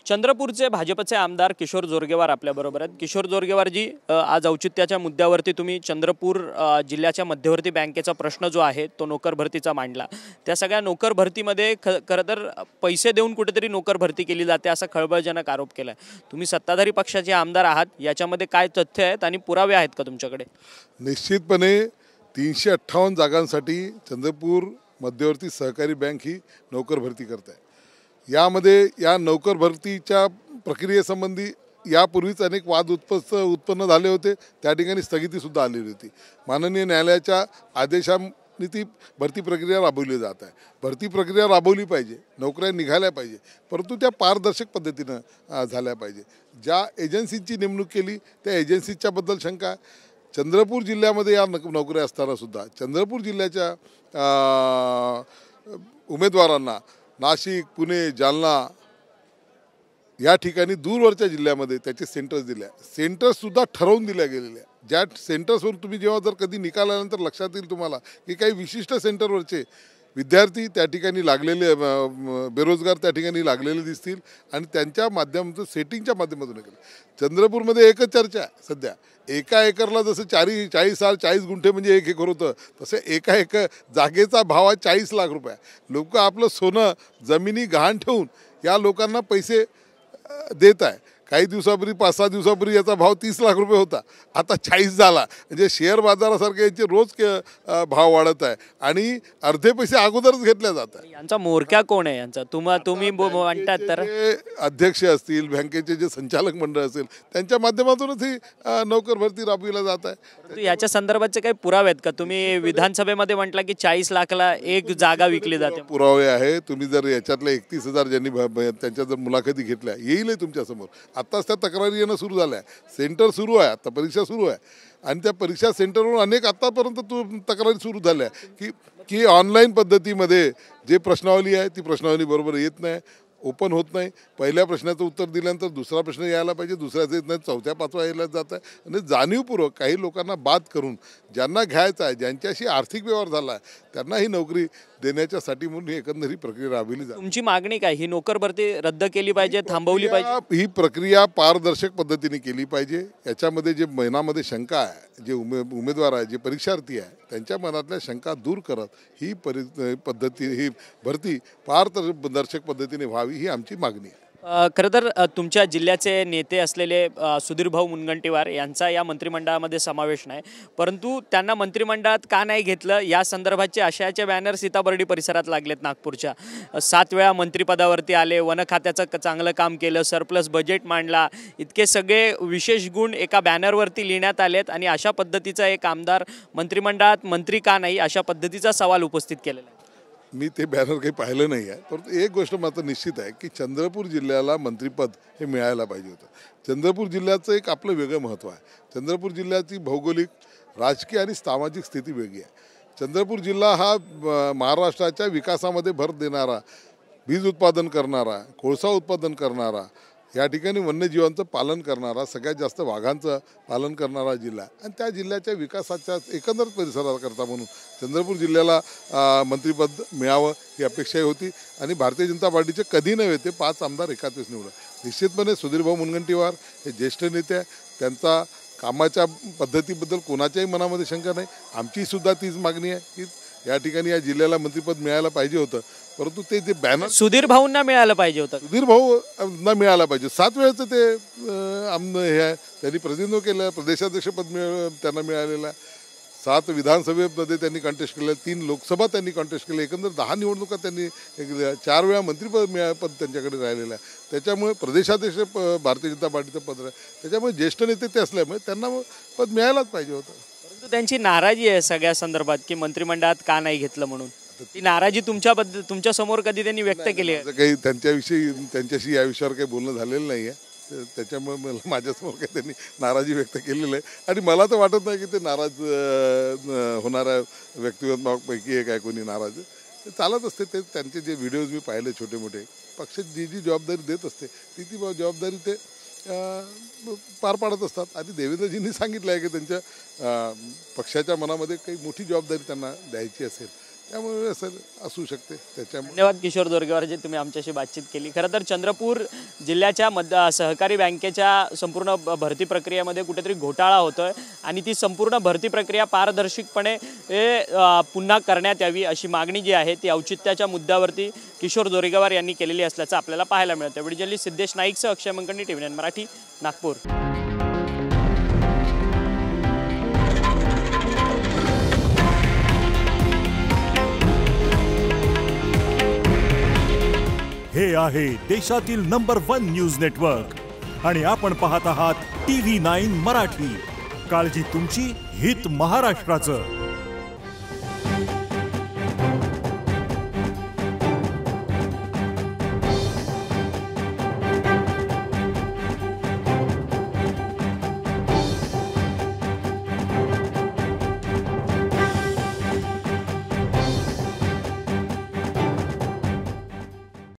चंद्रपूरचे भाजपचे आमदार किशोर जोरगेवार आपल्याबरोबर आहेत। किशोर जोरगेवारजी, आज औचित्याच्या मुद्द्यावरती तुम्ही चंद्रपूर जिल्ह्याच्या मध्यवर्ती बँकेचा प्रश्न जो आहे तो नोकर भरतीचा मांडला। त्या सगळ्या नोकर भरतीमध्ये खरं तर पैसे देऊन कुठेतरी नोकर भरती केली जाते असा खळबळजनक आरोप केलाय। तुम्ही सत्ताधारी पक्षाचे आमदार आहात, याच्यामध्ये काय तथ्य आहेत आणि पुरावे आहेत का तुमच्याकडे? निश्चितपणे 358 जागांसाठी चंद्रपूर मध्यवर्ती सहकारी बँक ही नोकर भरती करत आहे। यामध्ये या नोकर भरतीच्या प्रक्रियेसंबंधी यापूर्वीच अनेक वाद उत्पन्न झाले होते। त्या ठिकाणी स्थगितीसुद्धा आलेली होती। माननीय न्यायालयाच्या आदेशाने ती भरती प्रक्रिया राबवली जात आहे। भरती प्रक्रिया राबवली पाहिजे, नोकऱ्या निघाल्या पाहिजे, परंतु त्या पारदर्शक पद्धतीनं झाल्या पाहिजे। ज्या एजन्सीची नेमणूक केली त्या एजन्सीच्याबद्दल शंका। चंद्रपूर जिल्ह्यामध्ये या नोकऱ्या असताना सुद्धा चंद्रपूर जिल्ह्याच्या उमेदवारांना नाशिक, पुणे, जालना या ठिकाणी दूरवरच्या जिल्ह्यामध्ये त्याचे सेंटर्स दिले। सेंटर्ससुद्धा ठरवून दिल्या गेलेल्या, ज्या सेंटर्सवर तुम्ही जेव्हा जर कधी निकाल आल्यानंतर लक्षात येईल तुम्हाला की काही विशिष्ट सेंटरवरचे विद्यार्थी त्या ठिकाणी लागलेले, बेरोजगार त्या ठिकाणी लागलेले दिसतील आणि त्यांच्या माध्यमातून सेटिंगच्या माध्यमातून केलं। चंद्रपूरमध्ये एकच चर्चा आहे सध्या, एका एकरला जसं 40 गुंठे म्हणजे 1 एकर होतं, तसं एका एकर जागेचा भाव आहे 40 लाख रुपये। लोक आपलं सोनं जमिनी गहाण ठेवून या लोकांना पैसे देत आहे। काही दिवसापूर्वी 5-6 दिवसापूर्वी याचा भाव 30 लाख रुपये होता, आता 40 झाला। म्हणजे शेअर बाजारासारखे याचे रोज भाव वाढत आहे आणि अर्धे पैसे अगोदरच घेतले जातात। यांचा मोरक्या कोण आहे? यांचा तुम्ही म्हणतात तर अध्यक्ष असतील, बँकेचे जे संचालक मंडळ असेल, त्यांच्या माध्यमातूनच ही नोकर भरती राबविली जात आहे। याच्या संदर्भाचे काही पुरावे आहेत का? तुम्ही विधानसभेमध्ये म्हटलं की 40 लाखाला एक जागा विकली जाते। पुरावे आहे। तुम्ही जर याच्यातल्या 31,000 ज्यांनी त्यांच्या जर मुलाखती घेतल्या येईल तुमच्यासमोर। आत्ताच त्या तक्रारी येणं सुरू झाल्या, सेंटर सुरू आहे, आता परीक्षा सुरू आहे आणि त्या परीक्षा सेंटरवरून अनेक आतापर्यंत तक्रारी सुरू झाल्या की ऑनलाईन पद्धतीमध्ये जे प्रश्नावली आहे ती प्रश्नावली बरोबर येत नाही, ओपन होत नाही। पहिल्या प्रश्नाचं उत्तर दिल्यानंतर दुसरा प्रश्न यायला पाहिजे, दुसऱ्याचं येत नाही, चौथ्या पाचवा यायला जात आहे। आणि जाणीवपूर्वक काही लोकांना बाद करून ज्यांना घ्यायचं आहे, ज्यांच्याशी आर्थिक व्यवहार झाला आहे त्यांना ही नोकरी देण्याच्यासाठी म्हणून ही एकंदरी प्रक्रिया राबविली जाते। तुमची मागणी काय? ही नोकर भरती रद्द केली पाहिजे, थांबवली पाहिजे? ही प्रक्रिया पारदर्शक पद्धतीने केली पाहिजे। याच्यामध्ये जे मनामध्ये शंका आहे, जे उमेदवार आहे, जे परीक्षार्थी आहे, त्यांच्या मनातल्या शंका दूर करत ही ही भरती पारदर्शक पद्धतीने व्हावी ही आमची मागणी आहे। खरं तर तुमच्या जिल्ह्याचे नेते असलेले सुधीरभाऊ मुनगंटीवार यांचा या मंत्रिमंडळामध्ये समावेश नाही, परंतु त्यांना मंत्रिमंडळात का नाही घेतलं या संदर्भाचे आशयाचे बॅनर सीताबर्डी परिसरात लागलेत। नागपूरच्या 7 वेळा मंत्रिपदावरती आले, वन खात्याचं चांगलं काम केलं, सरप्लस बजेट मांडला, इतके सगळे विशेष गुण एका बॅनरवरती लिहिण्यात आलेत आणि अशा पद्धतीचा एक आमदार मंत्रिमंडळात मंत्री का नाही अशा पद्धतीचा सवाल उपस्थित केलेला आहे। मी ते बॅनर काही पाहिलं नाही आहे, परंतु एक गोष्ट मात्र निश्चित आहे की चंद्रपूर जिल्ह्याला मंत्रिपद हे मिळायला पाहिजे होतं। चंद्रपूर जिल्ह्याचं एक आपलं वेगळं महत्त्व आहे। चंद्रपूर जिल्ह्याची भौगोलिक, राजकीय आणि सामाजिक स्थिती वेगळी आहे। चंद्रपूर जिल्हा हा महाराष्ट्राच्या विकासामध्ये भर देणारा, वीज उत्पादन करणारा, कोळसा उत्पादन करणारा, या ठिकाणी वन्यजीवांचं पालन करणारा, सगळ्यात जास्त वाघांचं पालन करणारा जिल्हा आहे आणि त्या जिल्ह्याच्या विकासाच्या एकंदर परिसराकरता म्हणून चंद्रपूर जिल्ह्याला मंत्रिपद मिळावं ही अपेक्षाही होती आणि भारतीय जनता पार्टीचे कधी नव्हे ते 5 आमदार एकाच वेळेस निवडले। निश्चितपणे सुधीरभाऊ मुनगंटीवार हे ज्येष्ठ नेते आहे, त्यांचा कामाच्या पद्धतीबद्दल कोणाच्याही मनामध्ये शंका नाही। आमचीसुद्धा तीच मागणी आहे की या ठिकाणी या जिल्ह्याला मंत्रिपद मिळायला पाहिजे होतं, परंतु ते जे बॅनर सुधीर भाऊंना मिळालं पाहिजे होतं, सुधीर भाऊंना मिळायला पाहिजे। 7 वेळेचं ते हे आहे, त्यांनी प्रतिनिधित्व केलं, प्रदेशाध्यक्षपद त्यांना मिळालेलं आहे। 7 विधानसभेमध्ये त्यांनी कॉन्टेस्ट केलं, 3 लोकसभा त्यांनी कॉन्टेस्ट केलं, एकंदर 10 निवडणुका त्यांनी 4 वेळा मंत्रिपद पद त्यांच्याकडे राहिलेलं आहे। त्याच्यामुळे प्रदेशाध्यक्ष भारतीय जनता पार्टीचं पद आहे, त्याच्यामुळे ज्येष्ठ नेते ते असल्यामुळे त्यांना पद मिळायलाच पाहिजे होतं। परंतु त्यांची नाराजी आहे सगळ्या संदर्भात की मंत्रिमंडळात का नाही घेतलं म्हणून। ती नाराजी तुमच्या समोर कधी त्यांनी व्यक्त केली आहे? काही त्यांच्याशी या विषयावर काही बोलणं झालेलं नाही आहे, त्याच्यामुळे मला माझ्यासमोर काही त्यांनी नाराजी व्यक्त केलेली आहे आणि मला तर वाटत नाही की ते नाराज होणाऱ्या व्यक्तिमत्वापैकी एक आहे कोणी नाराज। ते चालत असते, ते त्यांचे जे व्हिडिओज मी पाहिले छोटे मोठे, पक्ष जी जबाबदारी देत असते ती जबाबदारी ते पार पाडत असतात आणि देवेंद्रजींनी सांगितलं आहे की त्यांच्या पक्षाच्या मनामध्ये काही मोठी जबाबदारी त्यांना द्यायची असेल त्यामुळे असं असू शकते त्याच्यामुळे. धन्यवाद किशोर दोरगेवार जे तुम्ही आमच्याशी बातचीत केली. खरं तर चंद्रपूर जिल्ह्याच्या सहकारी बँकेच्या संपूर्ण भरती प्रक्रियेमध्ये कुठेतरी घोटाळा होतोय आणि ती संपूर्ण भरती प्रक्रिया पारदर्शकपणे पुन्हा करण्यात यावी अशी मागणी जी आहे ती औचित्याच्या मुद्द्यावरती किशोर दोरगेवार यांनी केलेली असल्याचं आपल्याला पाहायला मिळतं. व्हिडिओ जर्नलिस्ट सिद्धेश नाईकसह अक्षय मंकणी, TV9 मराठी, नागपूर. हे आहे देशातील नंबर 1 न्यूज नेटवर्क आणि आपण पाहत आहात TV9 मराठी. काळजी तुमची, हित महाराष्ट्राचं.